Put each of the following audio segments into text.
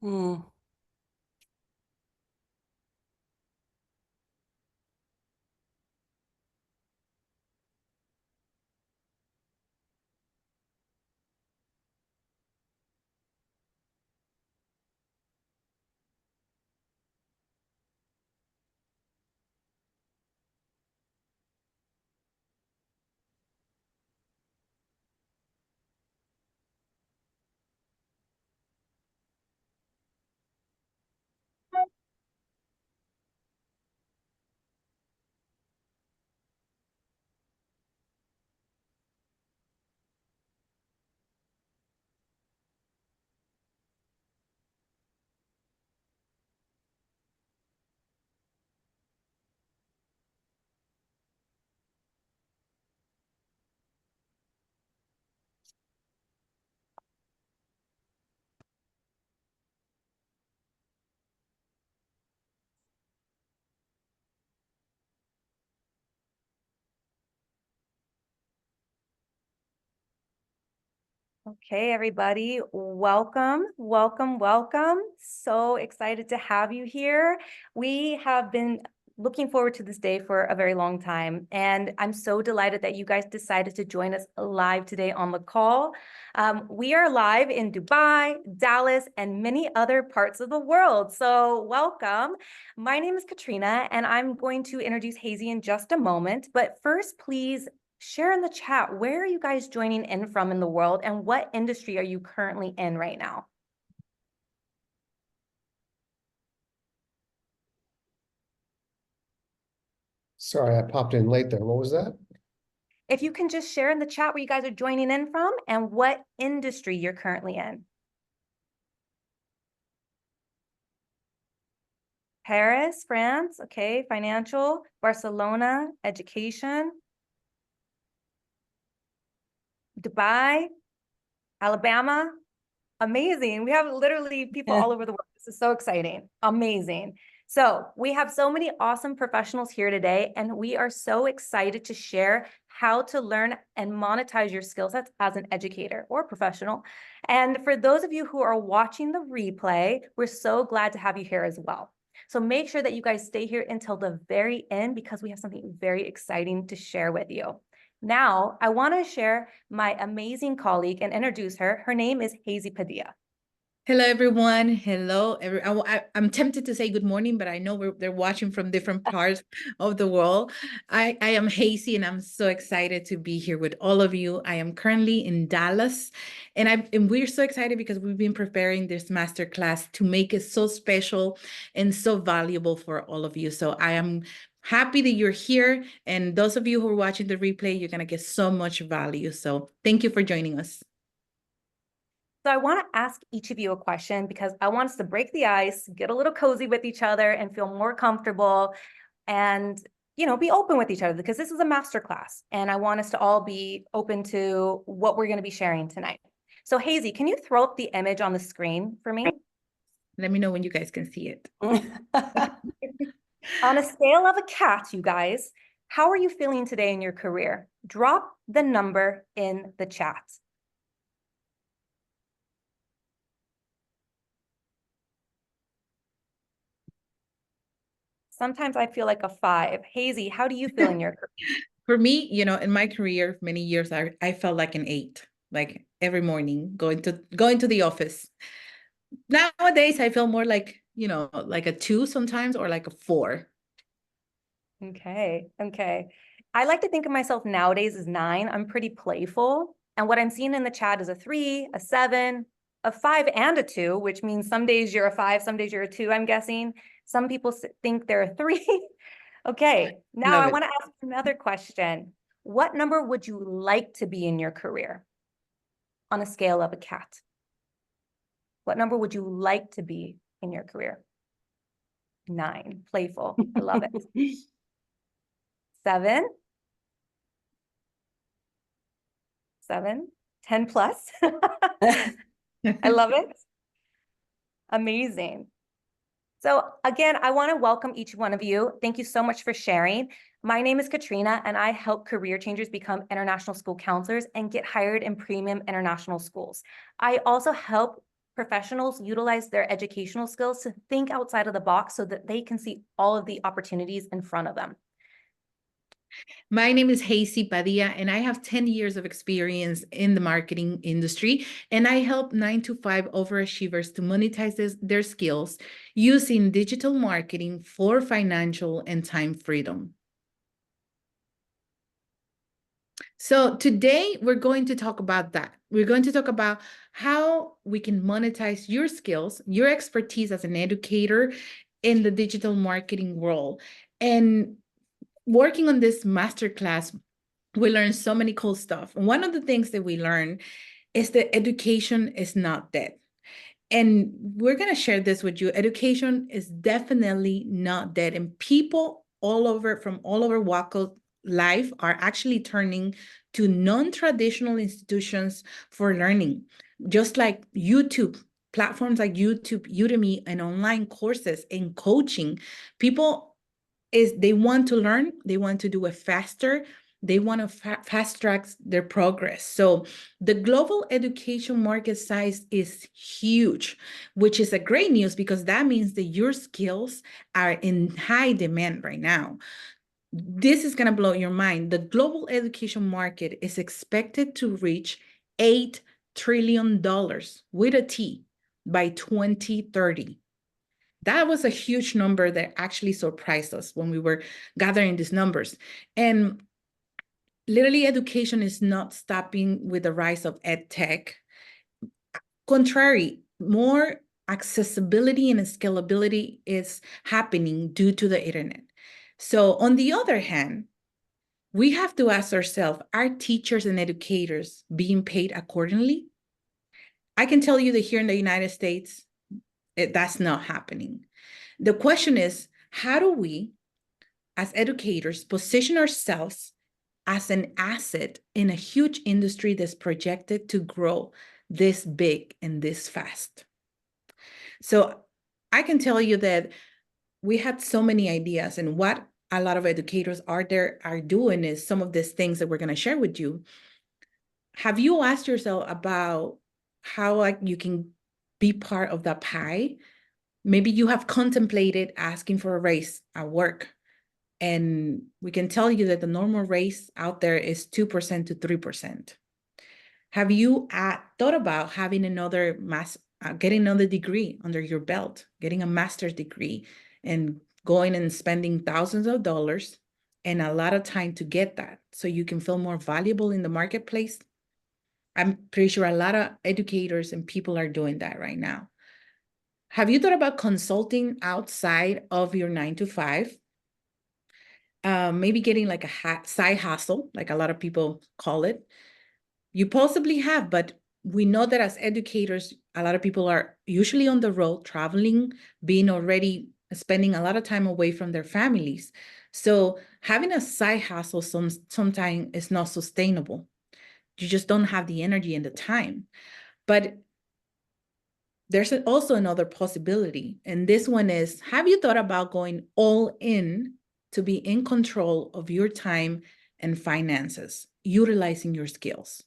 Mm. Okay, everybody, welcome, welcome, welcome. So excited to have you here. We have been looking forward to this day for a very long time, and I'm so delighted that you guys decided to join us live today on the call. We are live in Dubai, Dallas, and many other parts of the world. So welcome. My name is Katrina, and I'm going to introduce Hazy in just a moment. But first, please share in the chat, where are you guys joining in from in the world, and what industry are you currently in right now? Sorry, I popped in late there. What was that? If you can just share in the chat where you guys are joining in from and what industry you're currently in. Paris, France, okay, financial, Barcelona, education, Dubai, Alabama, amazing. We have literally people all over the world. This is so exciting. Amazing. So we have so many awesome professionals here today, and we are so excited to share how to learn and monetize your skill sets as an educator or professional. And for those of you who are watching the replay, we're so glad to have you here as well. So make sure that you guys stay here until the very end because we have something very exciting to share with you. Now, I want to share my amazing colleague and introduce her. Her name is Hazy Padilla. Hello, everyone. Hello. I'm tempted to say good morning, but I know they're watching from different parts of the world. I am Hazy, and I'm so excited to be here with all of you. I am currently in Dallas, and we're so excited because we've been preparing this masterclass to make it so special and so valuable for all of you. So I am happy that you're here, and those of you who are watching the replay, you're going to get so much value. So thank you for joining us. So I want to ask each of you a question because I want us to break the ice, get a little cozy with each other and feel more comfortable and, be open with each other because this is a masterclass and I want us to all be open to what we're going to be sharing tonight. So Hazy, can you throw up the image on the screen for me? Let me know when you guys can see it. On a scale of a cat, you guys, how are you feeling today in your career? Drop the number in the chat. Sometimes I feel like a 5. Hazy, how do you feel in your career? For me, in my career, many years, I felt like an 8, like every morning going to the office. Nowadays, I feel more like, like a 2 sometimes or like a 4. Okay. I like to think of myself nowadays as 9. I'm pretty playful. And what I'm seeing in the chat is a 3, a 7, a 5, and a 2, which means some days you're a 5, some days you're a 2, I'm guessing. Some people think they're a 3. Okay. Now Love I it. want to ask another question. What number would you like to be in your career on a scale of a cat? What number would you like to be in your career? 9, playful. I love it. 7, 10 plus. I love it. Amazing. So again, I want to welcome each one of you. Thank you so much for sharing. My name is Katrina, and I help career changers become international school counselors and get hired in premium international schools. I also help professionals utilize their educational skills to think outside of the box so that they can see all of the opportunities in front of them. My name is Hazy Padilla, and I have 10 years of experience in the marketing industry, and I help 9-to-5 overachievers to monetize their skills using digital marketing for financial and time freedom. So today we're going to talk about that. We're going to talk about how we can monetize your skills, your expertise as an educator in the digital marketing world. And working on this masterclass, we learned so many cool stuff. And one of the things that we learned is that education is not dead. And we're going to share this with you. Education is definitely not dead. And people from all over walk of life are actually turning to non-traditional institutions for learning, just like YouTube, platforms like YouTube, Udemy, and online courses and coaching. People they want to learn, they want to do it faster, they want to fast track their progress. So the global education market size is huge, which is a great news because that means that your skills are in high demand right now. This is going to blow your mind. The global education market is expected to reach $8 trillion with a T by 2030. That was a huge number that actually surprised us when we were gathering these numbers. And literally, education is not stopping with the rise of ed tech. Contrary, more accessibility and scalability is happening due to the internet. So on the other hand, we have to ask ourselves, are teachers and educators being paid accordingly? I can tell you that here in the United States, that's not happening. The question is, how do we, as educators, position ourselves as an asset in a huge industry that's projected to grow this big and this fast? So I can tell you that we had so many ideas, and what a lot of educators are doing is some of these things that we're going to share with you. Have you asked yourself about how you can be part of the pie? Maybe you have contemplated asking for a raise at work, and we can tell you that the normal raise out there is 2% to 3%. Have you thought about having getting another degree under your belt, getting a master's degree, and going and spending thousands of dollars and a lot of time to get that so you can feel more valuable in the marketplace? I'm pretty sure a lot of educators and people are doing that right now. Have you thought about consulting outside of your 9-to-5? Maybe getting like a side hustle, like a lot of people call it. You possibly have, but we know that as educators, a lot of people are usually on the road, traveling, spending a lot of time away from their families. So having a side hustle sometimes is not sustainable. You just don't have the energy and the time. But there's also another possibility. And this one is, have you thought about going all in to be in control of your time and finances, utilizing your skills?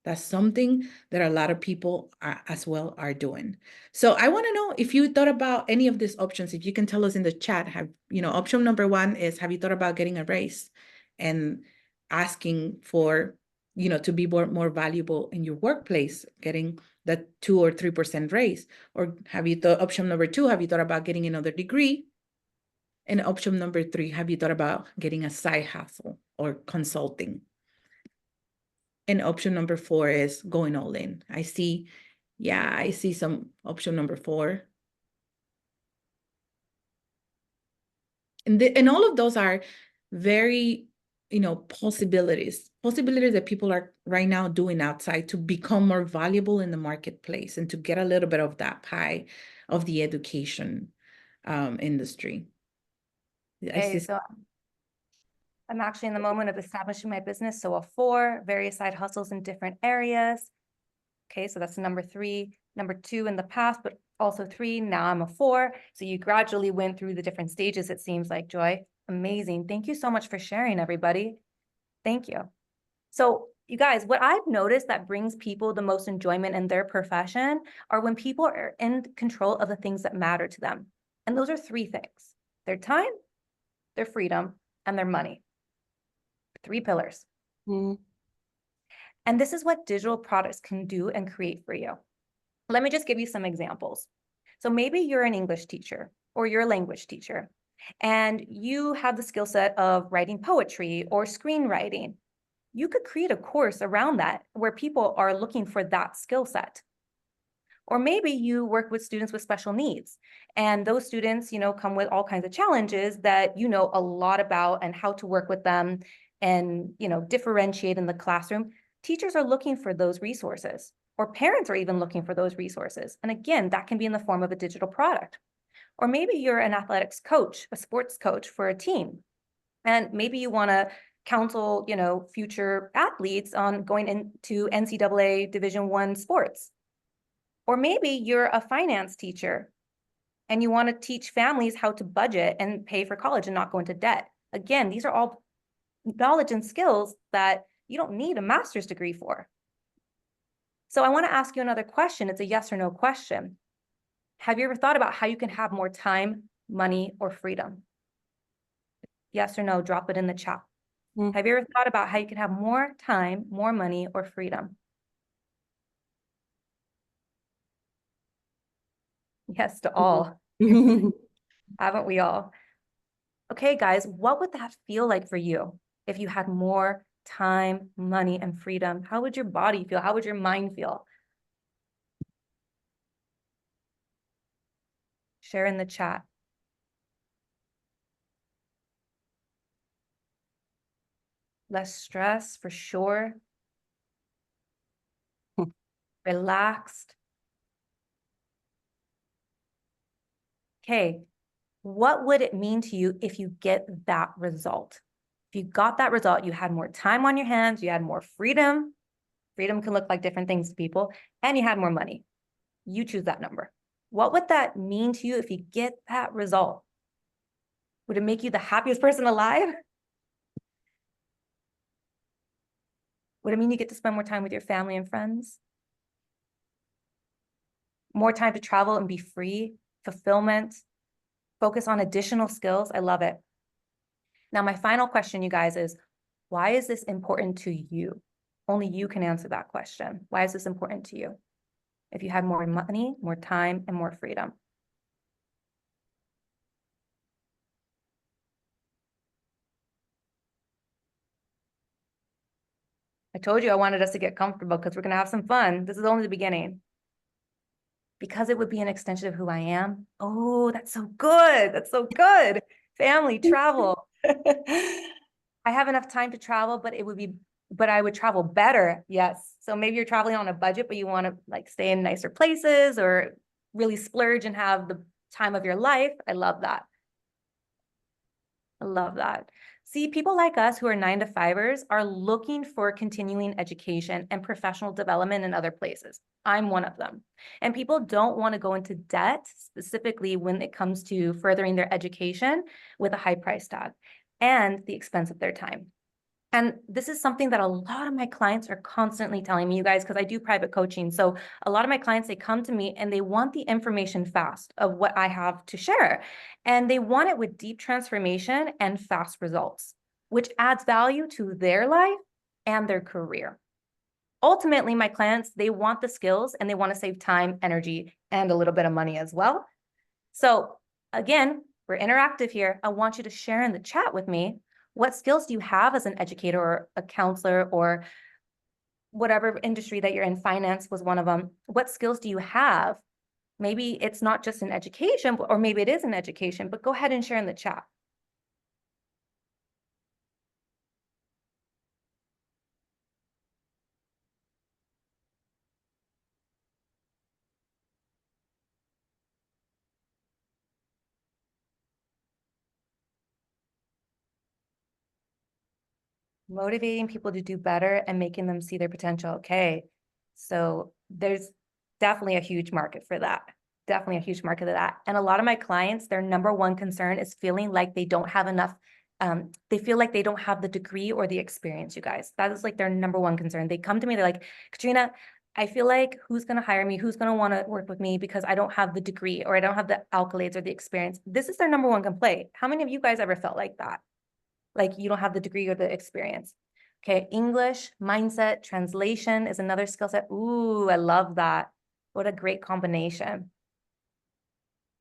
That's something that a lot of people as well are doing. So I want to know if you thought about any of these options. If you can tell us in the chat, option number 1 is, have you thought about getting a raise and asking for, to be more valuable in your workplace, getting that 2 or 3% raise? Or have you thought, option number 2, have you thought about getting another degree? And option number 3, have you thought about getting a side hustle or consulting? And option number 4 is going all in. I see some option number 4. And all of those are very, possibilities that people are right now doing outside to become more valuable in the marketplace and to get a little bit of that pie of the education industry. Okay, so I'm actually in the moment of establishing my business. So a 4, various side hustles in different areas. Okay, so that's number 3. Number 2 in the past, but also 3. Now I'm a 4. So you gradually went through the different stages, it seems like, Joy. Amazing. Thank you so much for sharing, everybody. Thank you. So You guys, what I've noticed that brings people the most enjoyment in their profession are when people are in control of the things that matter to them. And those are three things: their time, their freedom, and their money. 3 pillars. Mm. And this is what digital products can do and create for you. Let me just give you some examples. So maybe you're an English teacher or you're a language teacher, and you have the skill set of writing poetry or screenwriting. You could create a course around that where people are looking for that skill set. Or maybe you work with students with special needs, and those students, come with all kinds of challenges that you know a lot about and how to work with them and, differentiate in the classroom. Teachers are looking for those resources, or parents are even looking for those resources. And again, that can be in the form of a digital product. Or maybe you're an athletics coach, a sports coach for a team, and maybe you want to counsel, future athletes on going into NCAA Division I sports. Or maybe you're a finance teacher and you want to teach families how to budget and pay for college and not go into debt. Again, these are all knowledge and skills that you don't need a master's degree for. So I want to ask you another question. It's a yes or no question. Have you ever thought about how you can have more time, money, or freedom? Yes or no, drop it in the chat. Mm. Have you ever thought about how you can have more time, more money, or freedom? Yes to all. Haven't we all? Okay, guys, what would that feel like for you if you had more time, money, and freedom? How would your body feel? How would your mind feel? Share in the chat. Less stress for sure. Relaxed. Okay, what would it mean to you if you get that result? If you got that result, you had more time on your hands, you had more freedom. Freedom can look like different things to people, and you had more money. You choose that number. What would that mean to you if you get that result? Would it make you the happiest person alive? Would it mean you get to spend more time with your family and friends? More time to travel and be free, fulfillment, focus on additional skills. I love it. Now, my final question, you guys, is why is this important to you? Only you can answer that question. Why is this important to you? If you had more money, more time, and more freedom. I told you I wanted us to get comfortable because we're going to have some fun. This is only the beginning. Because it would be an extension of who I am. Oh, that's so good. That's so good. Family, travel. I have enough time to travel, but I would travel better. Yes. So maybe you're traveling on a budget, but you want to like stay in nicer places or really splurge and have the time of your life. I love that. I love that. See, people like us who are 9-to-5ers are looking for continuing education and professional development in other places. I'm one of them. And people don't want to go into debt, specifically when it comes to furthering their education with a high price tag and the expense of their time. And this is something that a lot of my clients are constantly telling me, you guys, because I do private coaching. So a lot of my clients, they come to me and they want the information fast of what I have to share. And they want it with deep transformation and fast results, which adds value to their life and their career. Ultimately, my clients, they want the skills and they want to save time, energy, and a little bit of money as well. So again, we're interactive here. I want you to share in the chat with me. What skills do you have as an educator or a counselor or whatever industry that you're in? Finance was one of them. What skills do you have? Maybe it's not just in education, or maybe it is in education, but go ahead and share in the chat. Motivating people to do better and making them see their potential. Okay, so there's definitely a huge market for that. Definitely a huge market for that. And a lot of my clients, their number one concern is feeling like they don't have enough They feel like they don't have the degree or the experience, you guys. That is like their number one concern. They come to me, they're like, Katrina, I feel like who's going to hire me? Who's going to want to work with me because I don't have the degree or I don't have the accolades or the experience. This is their number one complaint. How many of you guys ever felt like that? Like you don't have the degree or the experience. Okay, English, mindset, translation is another skill set. Ooh, I love that. What a great combination.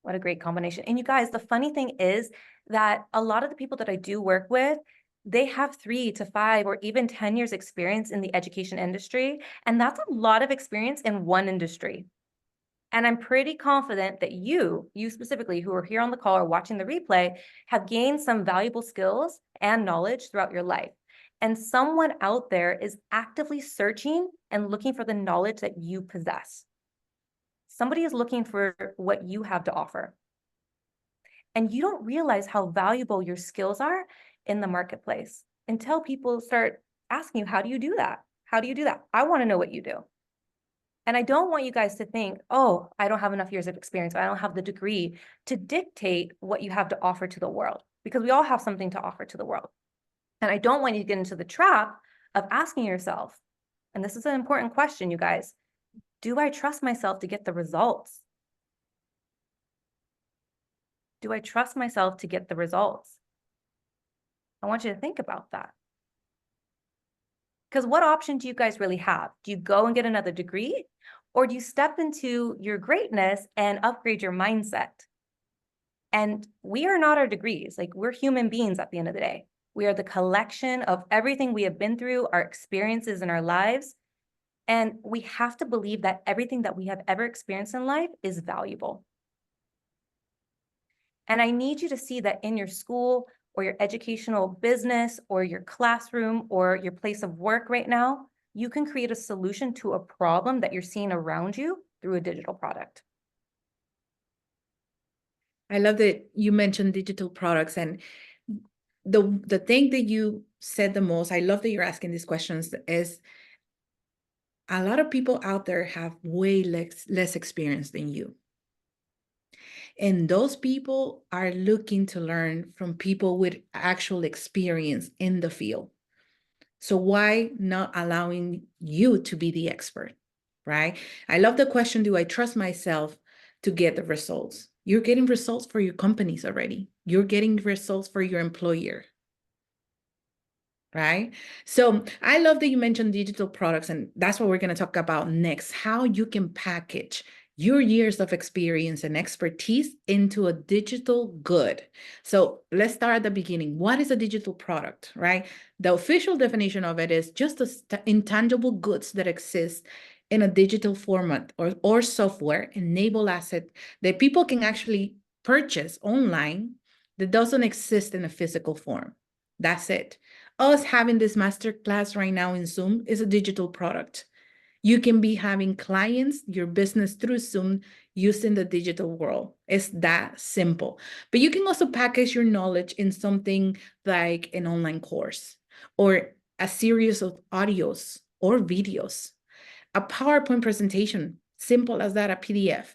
What a great combination. And you guys, the funny thing is that a lot of the people that I do work with, they have 3 to 5 or even 10 years experience in the education industry. And that's a lot of experience in one industry. And I'm pretty confident that you specifically who are here on the call or watching the replay have gained some valuable skills and knowledge throughout your life. And someone out there is actively searching and looking for the knowledge that you possess. Somebody is looking for what you have to offer. And you don't realize how valuable your skills are in the marketplace until people start asking you, how do you do that? How do you do that? I want to know what you do. And I don't want you guys to think, oh, I don't have enough years of experience. I don't have the degree to dictate what you have to offer to the world, because we all have something to offer to the world. And I don't want you to get into the trap of asking yourself, and this is an important question, you guys, do I trust myself to get the results? Do I trust myself to get the results? I want you to think about that. Because what option do you guys really have? Do you go and get another degree? Or do you step into your greatness and upgrade your mindset? And we are not our degrees. Like, we're human beings at the end of the day. We are the collection of everything we have been through, our experiences in our lives. And we have to believe that everything that we have ever experienced in life is valuable. And I need you to see that in your school or your educational business or your classroom or your place of work right now, you can create a solution to a problem that you're seeing around you through a digital product. I love that you mentioned digital products, and the thing that you said the most, I love that you're asking these questions, is a lot of people out there have way less experience than you. And those people are looking to learn from people with actual experience in the field. So why not allowing you to be the expert, right? I love the question, do I trust myself to get the results? You're getting results for your companies already. You're getting results for your employer, right? So I love that you mentioned digital products, and that's what we're going to talk about next, how you can package your years of experience and expertise into a digital good. So let's start at the beginning. What is a digital product, right? The official definition of it is just the intangible goods that exist in a digital format or software enabled asset that people can actually purchase online that doesn't exist in a physical form. That's it. Us having this masterclass right now in Zoom is a digital product. You can be having clients, your business through Zoom using the digital world. It's that simple. But you can also package your knowledge in something like an online course or a series of audios or videos, a PowerPoint presentation, simple as that, a PDF,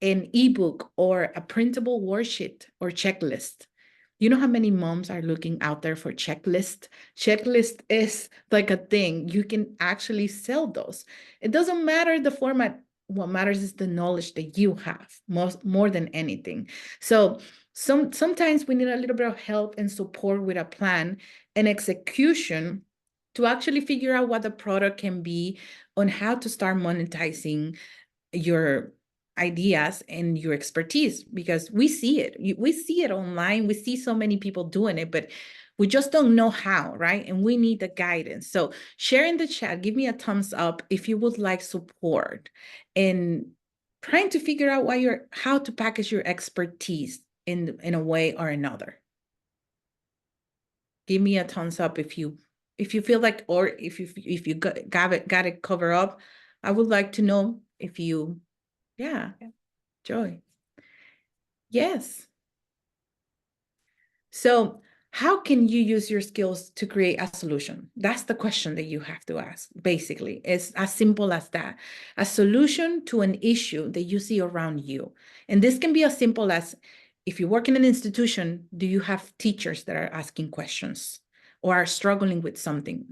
an ebook, or a printable worksheet or checklist. You know how many moms are looking out there for checklist? Checklist is like a thing. You can actually sell those. It doesn't matter the format. What matters is the knowledge that you have more than anything. So sometimes we need a little bit of help and support with a plan and execution to actually figure out what the product can be, on how to start monetizing your ideas and your expertise, because we see it online. We see so many people doing it, but we just don't know how, right? And we need the guidance. So share in the chat, give me a thumbs up if you would like support in trying to figure out how to package your expertise in a way or another. Give me a thumbs up if you feel like, or if you got it covered up. I would like to know if you, yeah. Joy. Yes. So how can you use your skills to create a solution? That's the question that you have to ask. Basically, it's as simple as that. A solution to an issue that you see around you. And this can be as simple as, if you work in an institution, do you have teachers that are asking questions or are struggling with something?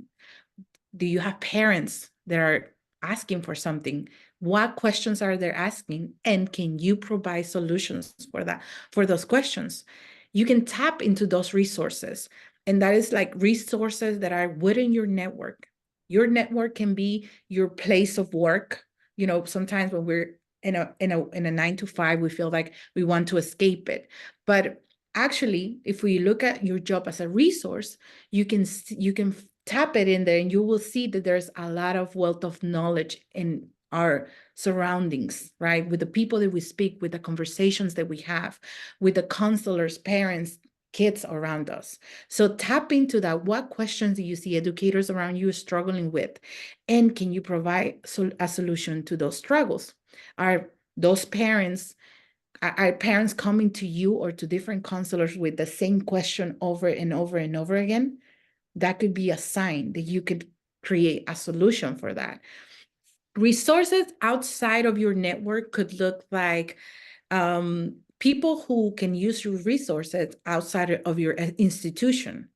Do you have parents that are asking for something? What questions are they asking? And can you provide solutions for that, for those questions? You can tap into those resources. And that is like resources that are within your network. Your network can be your place of work. You know, sometimes when we're in a 9 to 5, we feel like we want to escape it. But actually, if we look at your job as a resource, you can tap it in there and you will see that there's a lot of wealth of knowledge in our surroundings, right? With the people that we speak, with the conversations that we have, with the counselors, parents, kids around us. So tap into that. What questions do you see educators around you struggling with? And can you provide a solution to those struggles? Are those parents, are parents coming to you or to different counselors with the same question over and over and over again? That could be a sign that you could create a solution for that. Resources outside of your network could look like people who can use your resources outside of your institution.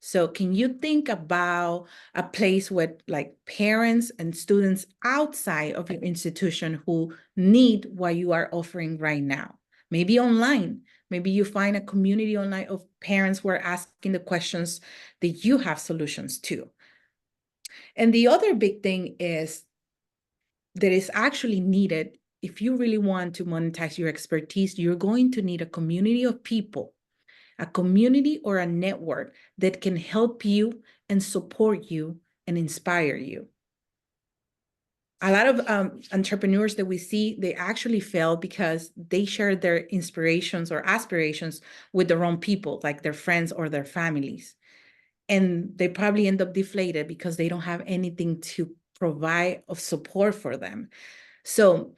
So can you think about a place where like parents and students outside of your institution who need what you are offering right now? Maybe online. Maybe you find a community online of parents who are asking the questions that you have solutions to. And the other big thing is that is actually needed. If you really want to monetize your expertise, you're going to need a community of people, a community or a network that can help you and support you and inspire you. A lot of entrepreneurs that we see, they actually fail because they share their inspirations or aspirations with the wrong people, like their friends or their families. And they probably end up deflated because they don't have anything to provide of support for them. So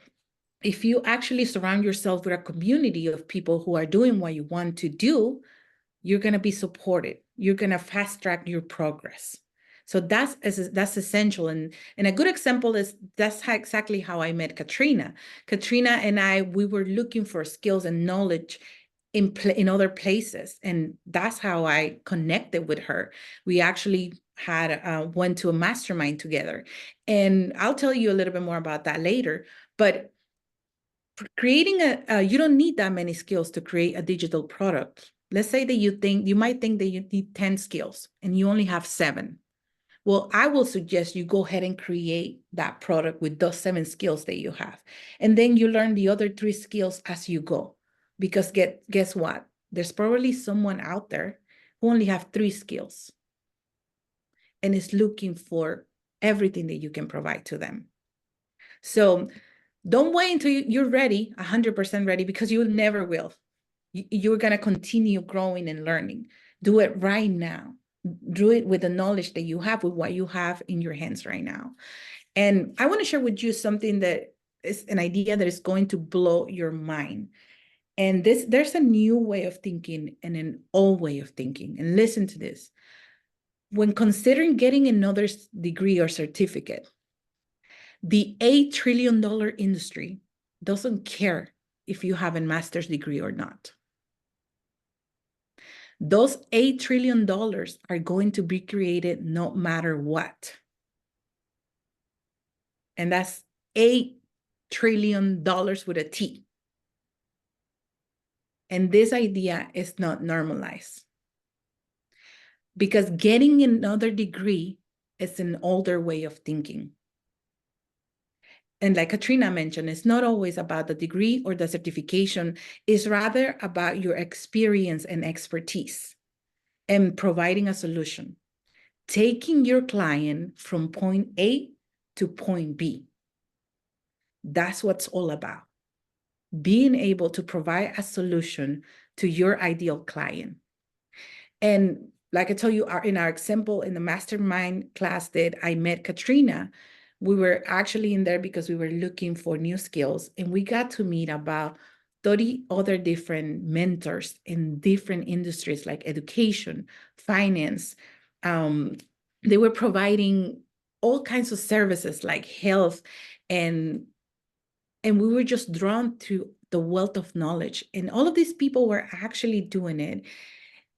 if you actually surround yourself with a community of people who are doing what you want to do, you're going to be supported. You're going to fast track your progress. So that's essential. And a good example is that's exactly how I met Katrina. Katrina and I, we were looking for skills and knowledge in other places. And that's how I connected with her. We actually had went to a mastermind together. And I'll tell you a little bit more about that later. But creating you don't need that many skills to create a digital product. Let's say that you might think that you need 10 skills and you only have 7. Well, I will suggest you go ahead and create that product with those 7 skills that you have. And then you learn the other 3 skills as you go. Because guess what? There's probably someone out there who only have 3 skills and is looking for everything that you can provide to them. So don't wait until you're ready, 100% ready, because you never will. You're going to continue growing and learning. Do it right now. Do it with the knowledge that you have, with what you have in your hands right now. And I want to share with you something that is an idea that is going to blow your mind. And there's a new way of thinking and an old way of thinking. And listen to this. When considering getting another degree or certificate, the $8 trillion industry doesn't care if you have a master's degree or not. Those $8 trillion are going to be created no matter what. And that's $8 trillion with a T. And this idea is not normalized. Because getting another degree is an older way of thinking. And like Katrina mentioned, it's not always about the degree or the certification. It's rather about your experience and expertise and providing a solution. Taking your client from point A to point B. That's what it's all about. Being able to provide a solution to your ideal client. And like I told you, in our example, in the mastermind class that I met Katrina, we were actually in there because we were looking for new skills, and we got to meet about 30 other different mentors in different industries like education, finance. They were providing all kinds of services like health and And we were just drawn to the wealth of knowledge. And all of these people were actually doing it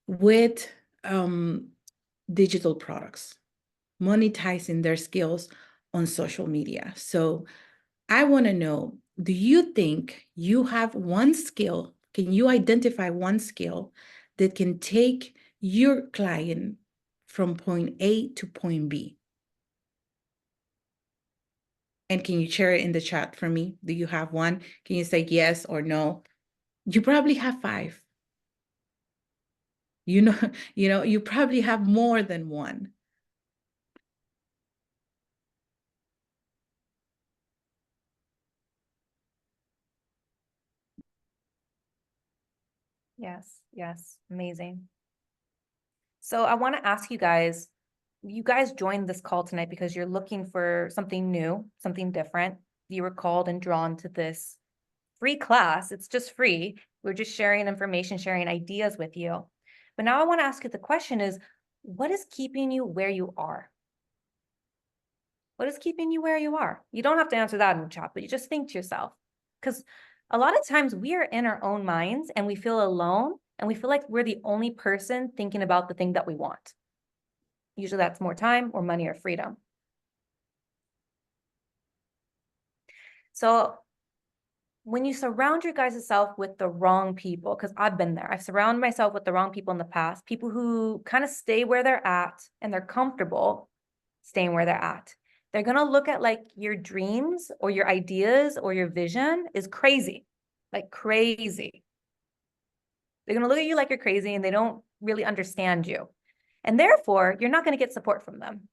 with digital products, monetizing their skills on social media. So I want to know, do you think you have one skill? Can you identify one skill that can take your client from point A to point B? And can you share it in the chat for me? Do you have one? Can you say yes or no? You probably have 5. You know, you probably have more than one. Yes, yes, amazing. So I want to ask you guys joined this call tonight because you're looking for something new, something different. You were called and drawn to this free class. It's just free. We're just sharing information, sharing ideas with you. But now I want to ask you the question is, what is keeping you where you are? What is keeping you where you are? You don't have to answer that in the chat, but you just think to yourself. Because a lot of times we are in our own minds and we feel alone and we feel like we're the only person thinking about the thing that we want. Usually that's more time or money or freedom. So when you surround your guys' self with the wrong people, because I've been there, I've surrounded myself with the wrong people in the past, people who kind of stay where they're at and they're comfortable staying where they're at. They're going to look at like your dreams or your ideas or your vision is crazy, like crazy. They're going to look at you like you're crazy and they don't really understand you. And therefore, you're not going to get support from them.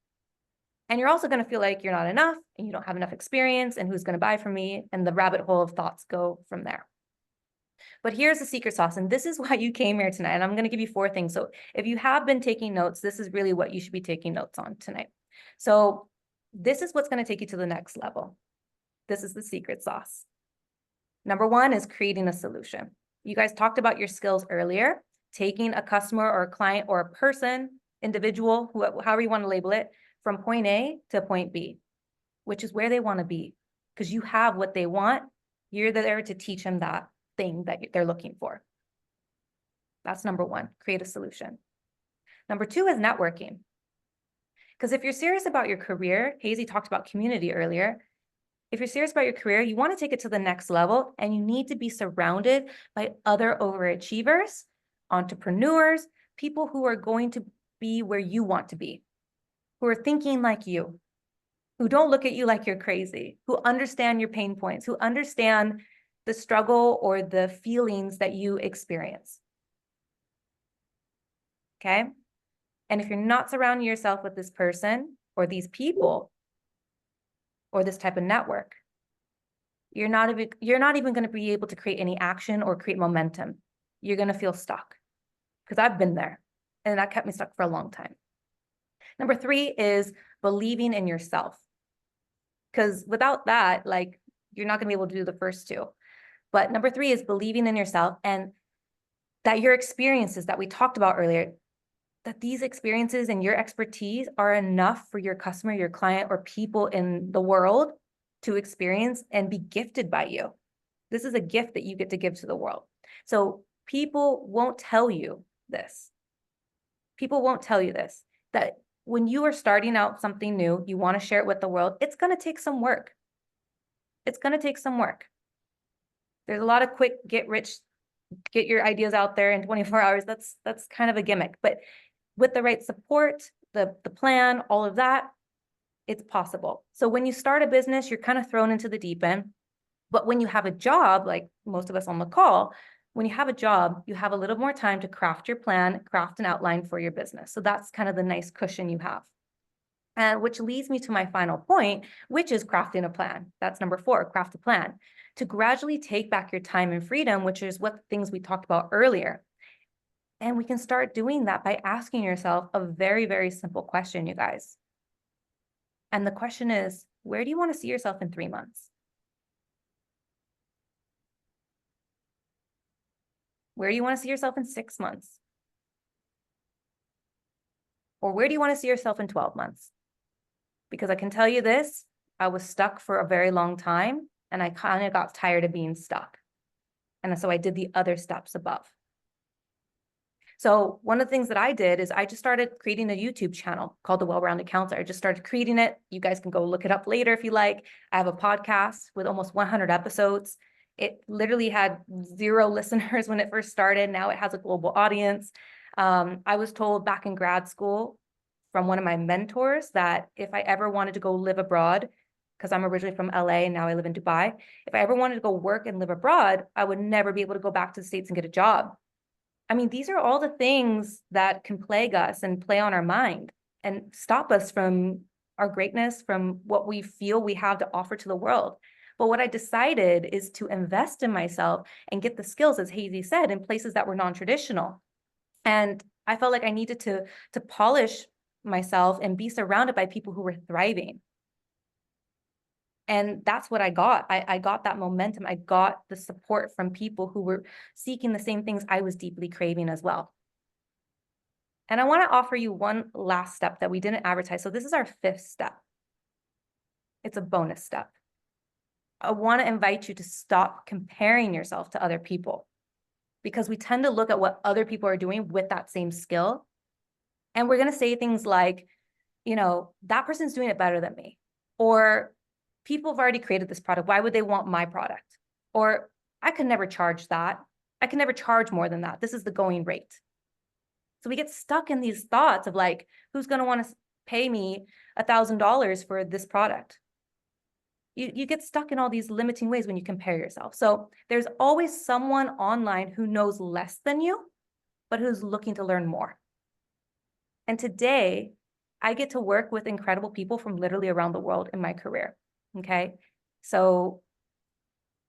And you're also going to feel like you're not enough and you don't have enough experience and who's going to buy from me, and the rabbit hole of thoughts go from there. But here's the secret sauce, and this is why you came here tonight. And I'm going to give you 4 things. So if you have been taking notes, this is really what you should be taking notes on tonight. So this is what's going to take you to the next level. This is the secret sauce. Number 1 is creating a solution. You guys talked about your skills earlier, taking a customer or a client or a person, individual, however you want to label it, from point A to point B, which is where they want to be, because you have what they want. You're there to teach them that thing that they're looking for. That's number 1, create a solution. Number 2 is networking. Because if you're serious about your career, Hazy talked about community earlier. If you're serious about your career, you want to take it to the next level, and you need to be surrounded by other overachievers, entrepreneurs, people who are going to be where you want to be, who are thinking like you, who don't look at you like you're crazy, who understand your pain points, who understand the struggle or the feelings that you experience. Okay? And if you're not surrounding yourself with this person or these people or this type of network, you're not even going to be able to create any action or create momentum. You're going to feel stuck, because I've been there and that kept me stuck for a long time. Number 3 is believing in yourself. Because without that, like, you're not going to be able to do the first 2. But number 3 is believing in yourself, and that your experiences that we talked about earlier, that these experiences and your expertise are enough for your customer, your client, or people in the world to experience and be gifted by you. This is a gift that you get to give to the world. So people won't tell you this. People won't tell you this, that when you are starting out something new, you want to share it with the world, it's going to take some work. It's going to take some work. There's a lot of quick get your ideas out there in 24 hours. That's kind of a gimmick, but with the right support, the plan, all of that, it's possible. So when you start a business, you're kind of thrown into the deep end. But when you have a job, like most of us on the call, when you have a job, you have a little more time to craft your plan, craft an outline for your business. So that's kind of the nice cushion you have. And which leads me to my final point, which is crafting a plan. That's number 4, craft a plan. To gradually take back your time and freedom, which is what things we talked about earlier. And we can start doing that by asking yourself a very, very simple question, you guys. And the question is, where do you want to see yourself in 3 months? Where do you want to see yourself in 6 months? Or where do you want to see yourself in 12 months? Because I can tell you this, I was stuck for a very long time and I kind of got tired of being stuck. And so I did the other steps above. So one of the things that I did is I just started creating a YouTube channel called The Well-Rounded Counselor. I just started creating it. You guys can go look it up later if you like. I have a podcast with almost 100 episodes. It literally had 0 listeners when it first started. Now it has a global audience. I was told back in grad school from one of my mentors that if I ever wanted to go live abroad, because I'm originally from LA and now I live in Dubai, if I ever wanted to go work and live abroad, I would never be able to go back to the States and get a job. I mean, these are all the things that can plague us and play on our mind and stop us from our greatness, from what we feel we have to offer to the world. But what I decided is to invest in myself and get the skills, as Hazy said, in places that were non-traditional. And I felt like I needed to polish myself and be surrounded by people who were thriving. And that's what I got. I got that momentum. I got the support from people who were seeking the same things I was deeply craving as well. And I want to offer you one last step that we didn't advertise. So this is our 5th step. It's a bonus step. I want to invite you to stop comparing yourself to other people, because we tend to look at what other people are doing with that same skill. And we're going to say things like, you know, that person's doing it better than me. Or people have already created this product. Why would they want my product? Or I could never charge that. I can never charge more than that. This is the going rate. So we get stuck in these thoughts of like, who's going to want to pay me $1,000 for this product? You get stuck in all these limiting ways when you compare yourself. So there's always someone online who knows less than you, but who's looking to learn more. And today, I get to work with incredible people from literally around the world in my career. Okay. So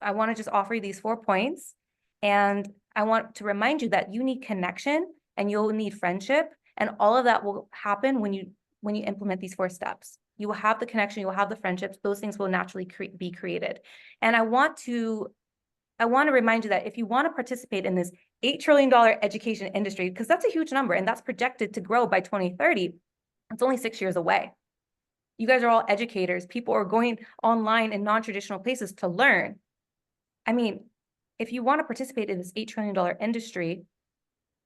I want to just offer you these 4 points. And I want to remind you that you need connection and you'll need friendship. And all of that will happen when you implement these 4 steps. You will have the connection, you will have the friendships, those things will naturally be created. And I want to remind you that if you want to participate in this $8 trillion education industry, because that's a huge number and that's projected to grow by 2030, it's only 6 years away. You guys are all educators. People are going online in non-traditional places to learn. I mean, if you want to participate in this $8 trillion industry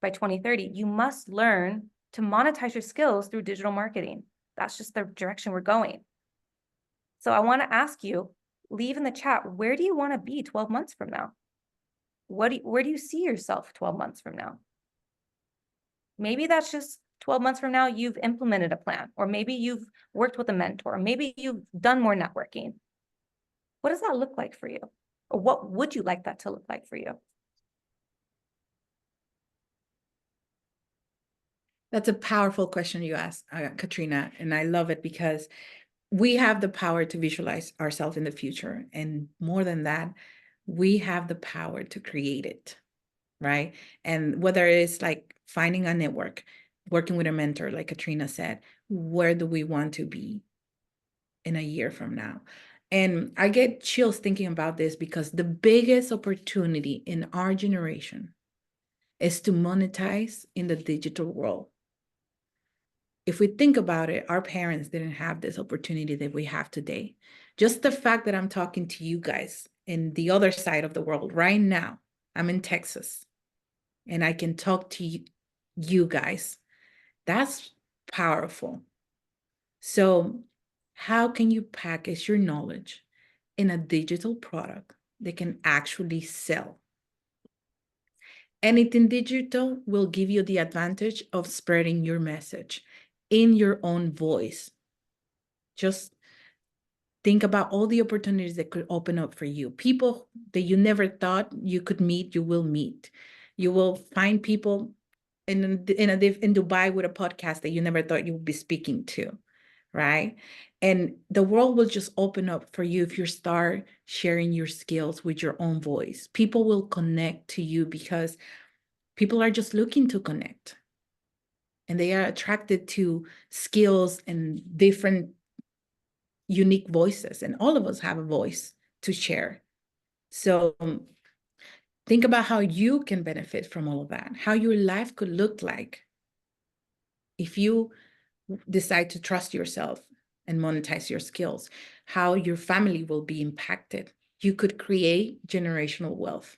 by 2030, you must learn to monetize your skills through digital marketing. That's just the direction we're going. So I want to ask you, leave in the chat, where do you want to be 12 months from now? Where do you see yourself 12 months from now? Maybe that's just 12 months from now, you've implemented a plan, or maybe you've worked with a mentor, or maybe you've done more networking. What does that look like for you? Or what would you like that to look like for you? That's a powerful question you asked, Katrina, and I love it because we have the power to visualize ourselves in the future. And more than that, we have the power to create it, right? And whether it's like finding a network, working with a mentor, like Katrina said, where do we want to be in a year from now? And I get chills thinking about this because the biggest opportunity in our generation is to monetize in the digital world. If we think about it, our parents didn't have this opportunity that we have today. Just the fact that I'm talking to you guys in the other side of the world right now, I'm in Texas, and I can talk to you guys. That's powerful. So how can you package your knowledge in a digital product that can actually sell? Anything digital will give you the advantage of spreading your message in your own voice. Just think about all the opportunities that could open up for you. People that you never thought you could meet, you will meet. You will find people in Dubai with a podcast that you never thought you would be speaking to, right? And the world will just open up for you if you start sharing your skills with your own voice. People will connect to you because people are just looking to connect. And they are attracted to skills and different unique voices. And all of us have a voice to share. So think about how you can benefit from all of that, how your life could look like if you decide to trust yourself and monetize your skills, how your family will be impacted you could create generational wealth.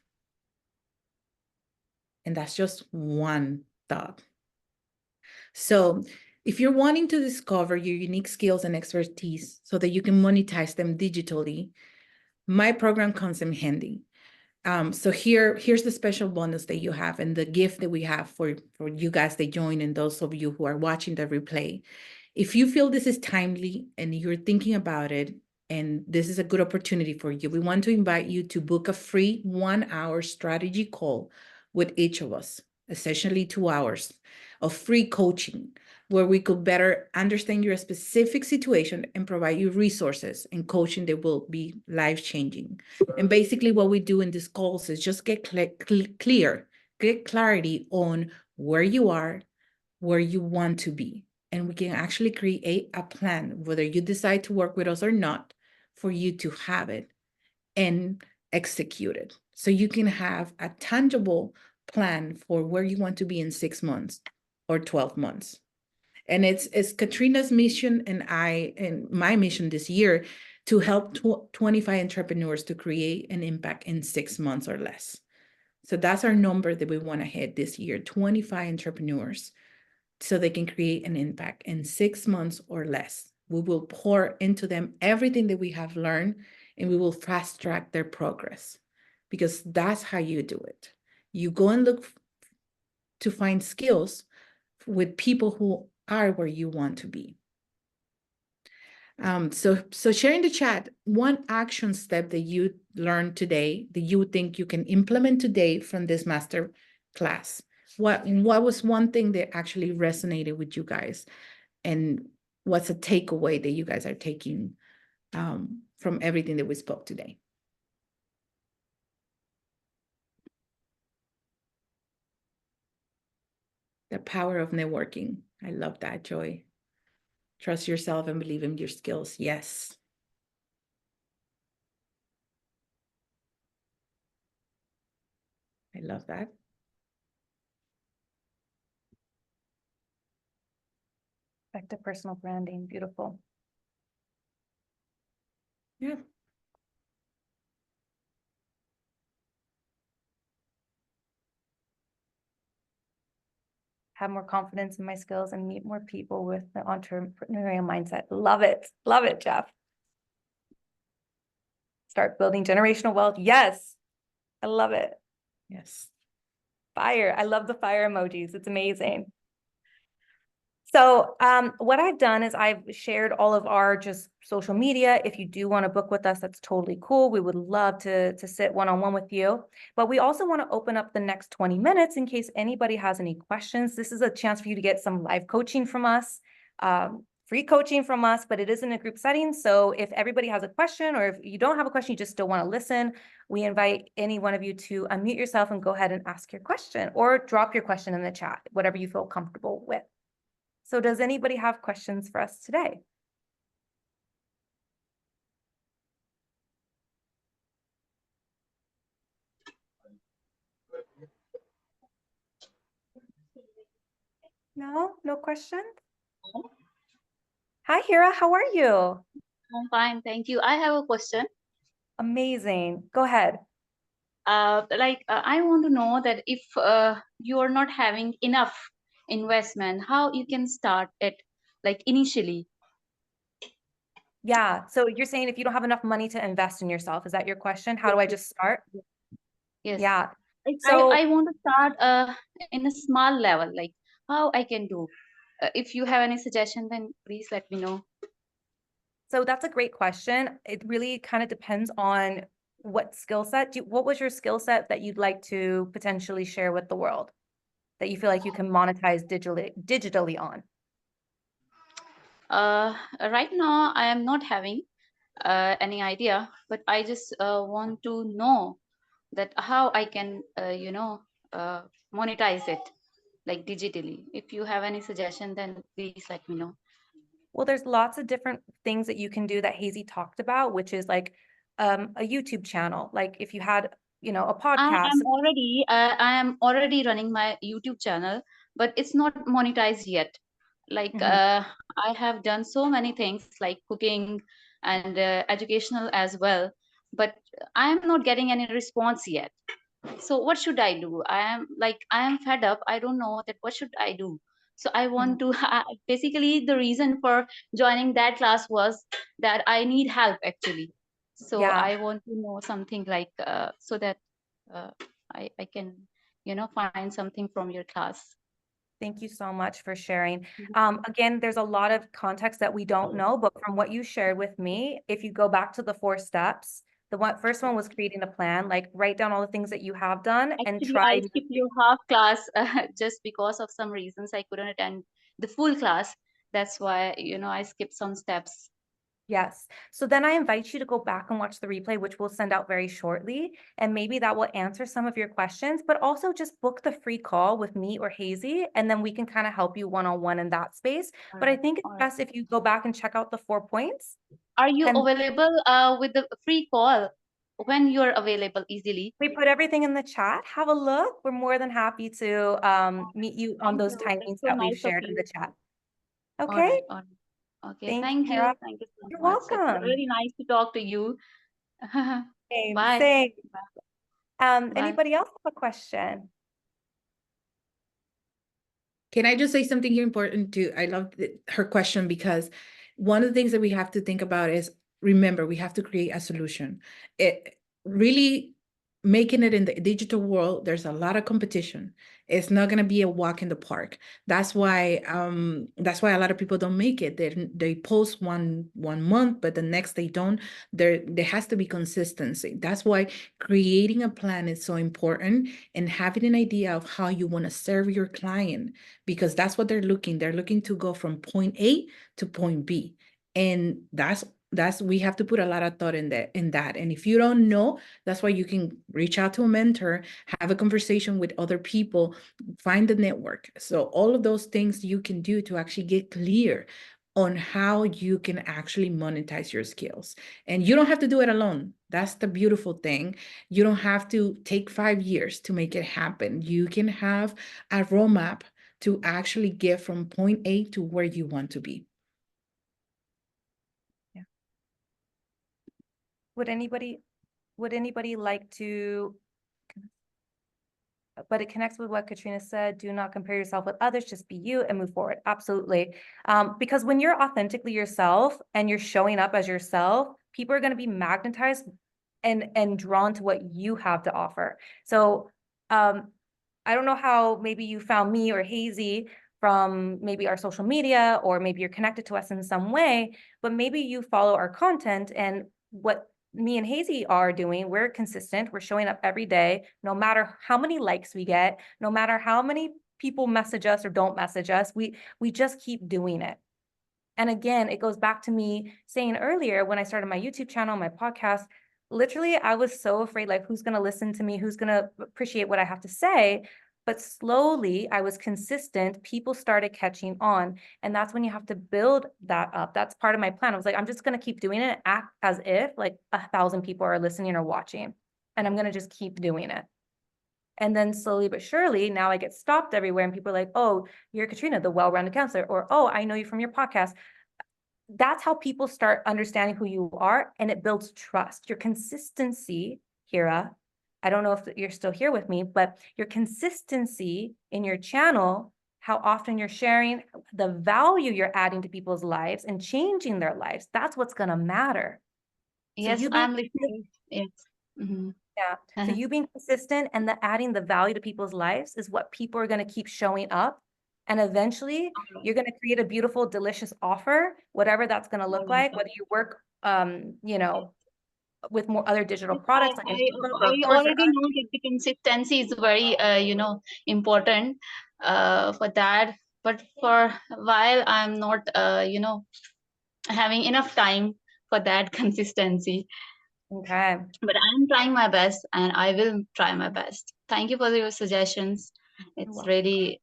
And that's just one thought. So if you're wanting to discover your unique skills and expertise so that you can monetize them digitally, my program comes in handy. So here's the special bonus that you have and the gift that we have for you guys that join and those of you who are watching the replay. If you feel this is timely and you're thinking about it, and this is a good opportunity for you, we want to invite you to book a free 1-hour strategy call with each of us, essentially 2 hours of free coaching, where we could better understand your specific situation and provide you resources and coaching that will be life-changing. And basically what we do in these calls is just get get clarity on where you are, where you want to be. And we can actually create a plan, whether you decide to work with us or not, for you to have it and execute it. So you can have a tangible plan for where you want to be in 6 months or 12 months. And it's Katrina's mission and my mission this year to help 25 entrepreneurs to create an impact in 6 months or less. So that's our number that we want to hit this year, 25 entrepreneurs, so they can create an impact in 6 months or less. We will pour into them everything that we have learned, and we will fast track their progress, because that's how you do it. You go and look to find skills with people who are where you want to be. So share in the chat one action step that you learned today that you think you can implement today from this master class. What was one thing that actually resonated with you guys, and what's a takeaway that you guys are taking from everything that we spoke today? The power of networking. I love that, Joy. Trust yourself and believe in your skills. Yes. I love that. Effective personal branding. Beautiful. Yeah. Have more confidence in my skills and meet more people with the entrepreneurial mindset. Love it. Love it, Jeff. Start building generational wealth. Yes. I love it. Yes. Fire. I love the fire emojis. It's amazing. So what I've done is I've shared all of our just social media. If you do want to book with us, that's totally cool. We would love to sit one-on-one with you. But we also want to open up the next 20 minutes in case anybody has any questions. This is a chance for you to get some live coaching from us, free coaching from us, but it is in a group setting. So if everybody has a question, or if you don't have a question, you just still want to listen, we invite any one of you to unmute yourself and go ahead and ask your question, or drop your question in the chat, whatever you feel comfortable with. So does anybody have questions for us today? No, no questions? Hi, Hira, how are you? I'm fine, thank you. I have a question. Amazing. Go ahead. I want to know that if you are not having enough investment, how you can start it, like initially? Yeah, so you're saying if you don't have enough money to invest in yourself, is that your question? How do I just start? Yes. Yeah. Like So I want to start in a small level, like how I can do. If you have any suggestion, then please let me know. so that's a great question. It really kind of depends on what skill set. What was your skill set that you'd like to potentially share with the world that you feel like you can monetize digitally on? Right now, I am not having any idea, but I just want to know that how I can, monetize it like digitally. If you have any suggestion, then please let me know. Well, there's lots of different things that you can do that Hazy talked about, which is like a YouTube channel. Like if you had, a podcast. I am already running my YouTube channel, but it's not monetized yet. Like I have done so many things like cooking and educational as well. but I am not getting any response yet. So what should I do? I am fed up. I don't know that what should I do. So I want to basically the reason for joining that class was that I need help actually. So Yeah. I want to know something like so that uh, I can find something from your class. Thank you so much for sharing. Again, there's a lot of context that we don't know, but from what you shared with me, if you go back to the 4 steps, first one was creating a plan, like write down all the things that you have done and Actually, I try. skipped your half class just because of some reasons. I couldn't attend the full class. That's why, I skipped some steps. Yes. So then I invite you to go back and watch the replay, which we'll send out very shortly. And maybe that will answer some of your questions, but also just book the free call with me or Hazy, and then we can kind of help you one-on-one in that space. All But I right, think it's all right. best if you go back and check out the 4 points. Are you And available with the free call when you're available easily? we put everything in the chat. Have a look. We're more than happy to meet you on Thank those you. That's timings so that we've nice of shared in the you. chat. All Okay. right, all right. Okay, Thank you, thank Hera. you. Thank you so You're much. It's welcome. really nice to talk to you. Same, Bye. same. Bye. Anybody else have a question? Can I just say something here important too? I love her question because one of the things that we have to think about is, remember, we have to create a solution. It really making it in the digital world, there's a lot of competition. It's not going to be a walk in the park. That's why a lot of people don't make it. They post one month, but the next they don't. There has to be consistency. That's why creating a plan is so important, and having an idea of how you want to serve your client, because that's what they're looking to go from point A to point B. And that's we have to put a lot of thought in that. And if you don't know, that's why you can reach out to a mentor, have a conversation with other people, find the network. So all of those things you can do to actually get clear on how you can actually monetize your skills. And you don't have to do it alone. That's the beautiful thing. You don't have to take 5 years to make it happen. You can have a roadmap to actually get from point A to where you want to be. Yeah. Would anybody like to, but it connects with what Katrina said, do not compare yourself with others, just be you and move forward. Absolutely. Because when you're authentically yourself and you're showing up as yourself, people are going to be magnetized and drawn to what you have to offer. So I don't know how maybe you found me or Hazy from maybe our social media, or maybe you're connected to us in some way, but maybe you follow our content. And what me and Hazy are doing, we're consistent. We're showing up every day, no matter how many likes we get, no matter how many people message us or don't message us, we just keep doing it. And again, it goes back to me saying earlier, when I started my YouTube channel, my podcast, literally, I was so afraid, like, who's going to listen to me? Who's going to appreciate what I have to say? But slowly, I was consistent. People started catching on. And that's when you have to build that up. That's part of my plan. I was like, I'm just going to keep doing it, act as if like 1,000 people are listening or watching. And I'm going to just keep doing it. And then slowly but surely, now I get stopped everywhere and people are like, oh, you're Katrina, the well-rounded counselor, or, oh, I know you from your podcast. That's how people start understanding who you are, and it builds trust. Your consistency, Hera, I don't know if you're still here with me, but your consistency in your channel, how often you're sharing, the value you're adding to people's lives and changing their lives, that's what's going to matter. So Yes, you being, I'm listening. Yes. Mhm. yeah. So you being consistent and adding the value to people's lives is what people are going to keep showing up. And eventually you're going to create a beautiful, delicious offer, whatever that's going to look like, whether you work, you know, with more other digital Yes, I, products like an ebook or a I course or already know that the consistency is very, important for that. But for a while, I'm not, having enough time for that consistency. okay. But I'm trying my best, and I will try my best. Thank you for your suggestions. It's welcome. really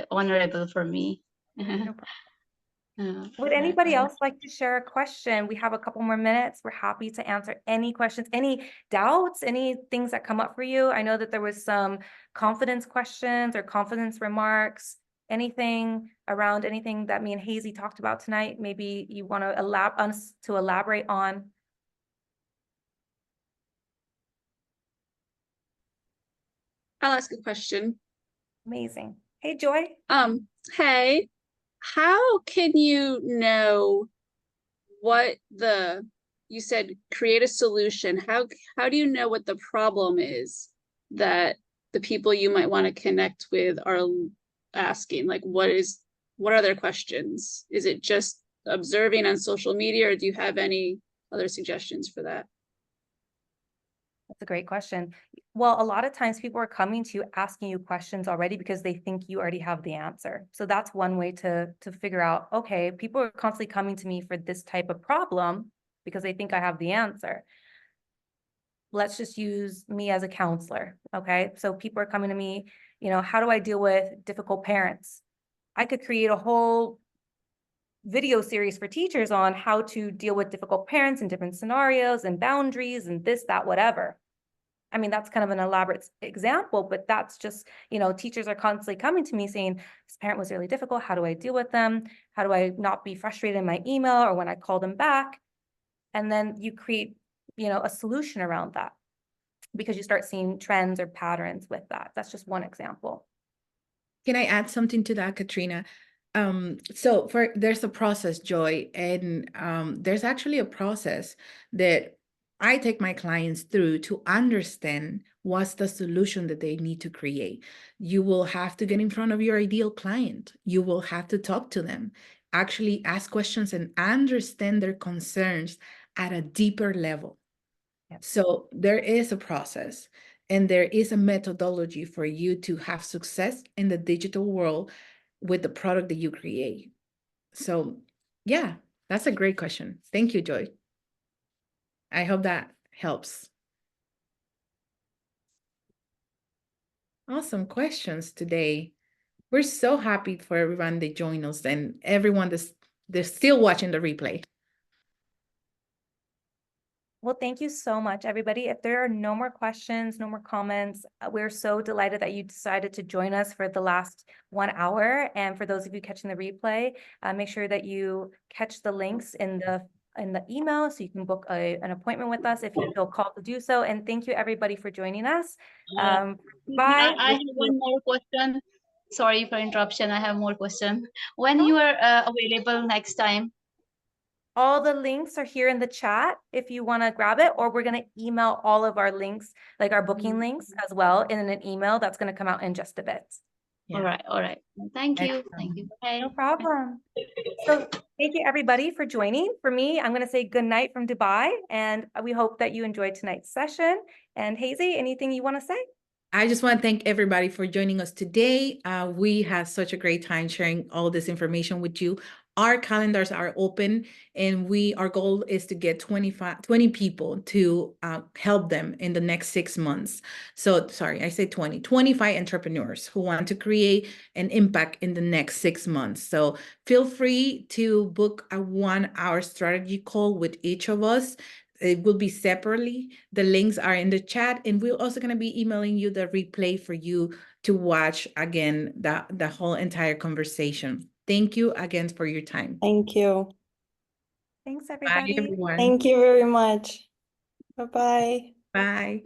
honorable for me. No problem. Would Right, anybody right. else like to share a question? We have a couple more minutes. We're happy to answer any questions, any doubts, any things that come up for you. I know that there was some confidence questions or confidence remarks, anything around anything that me and Hazy talked about tonight. Maybe you want to elaborate on. I'll ask a question. Amazing. Hey, Joy. Hey, how can you know what you said create a solution? How do you know what the problem is that the people you might want to connect with are asking? Like, what are their questions? Is it just observing on social media, or do you have any other suggestions for that? That's a great question. Well, a lot of times people are coming to you asking you questions already because they think you already have the answer. So that's one way to figure out, okay, people are constantly coming to me for this type of problem because they think I have the answer. Let's just use me as a counselor, okay? So people are coming to me, how do I deal with difficult parents? I could create a whole video series for teachers on how to deal with difficult parents in different scenarios and boundaries and this, that, whatever. I mean, that's kind of an elaborate example, but that's just, teachers are constantly coming to me saying, this parent was really difficult. How do I deal with them? How do I not be frustrated in my email or when I call them back? And then you create, a solution around that because you start seeing trends or patterns with that. That's just one example. Can I add something to that, Katrina? So there's a process, Joy, and there's actually a process that I take my clients through to understand what's the solution that they need to create. You will have to get in front of your ideal client. You will have to talk to them, actually ask questions and understand their concerns at a deeper level. Yep. So there is a process. And there is a methodology for you to have success in the digital world with the product that you create. So yeah, that's a great question. Thank you, Joy. I hope that helps. Awesome questions today. We're so happy for everyone that joined us and everyone that's still watching the replay. Well, thank you so much, everybody. If there are no more questions, no more comments, we're so delighted that you decided to join us for the last 1 hour. And for those of you catching the replay, make sure that you catch the links in the email so you can book an appointment with us if you feel called to do so. And thank you, everybody, for joining us. Bye. I have one more question. Sorry for interruption. I have more question. When Oh. you are available next time? All the links are here in the chat if you want to grab it, or we're going to email all of our links, like our booking links as well, in an email that's going to come out in just a bit. Yeah. All right. Thank you. Excellent. Thank you. Bye. No problem. So thank you, everybody, for joining. For me, I'm going to say good night from Dubai, and we hope that you enjoyed tonight's session. And Hazy, anything you want to say? I just want to thank everybody for joining us today. We had such a great time sharing all this information with you. Our calendars are open, and our goal is to get 20 people to help them in the next 6 months. So sorry, I say 25 entrepreneurs who want to create an impact in the next 6 months. So feel free to book a 1-hour strategy call with each of us. It will be separately. The links are in the chat, and we're also going to be emailing you the replay for you to watch again the whole entire conversation. Thank you again for your time. Thank you. Thanks, Bye, everybody. everyone. Thank you very much. Bye-bye. Bye.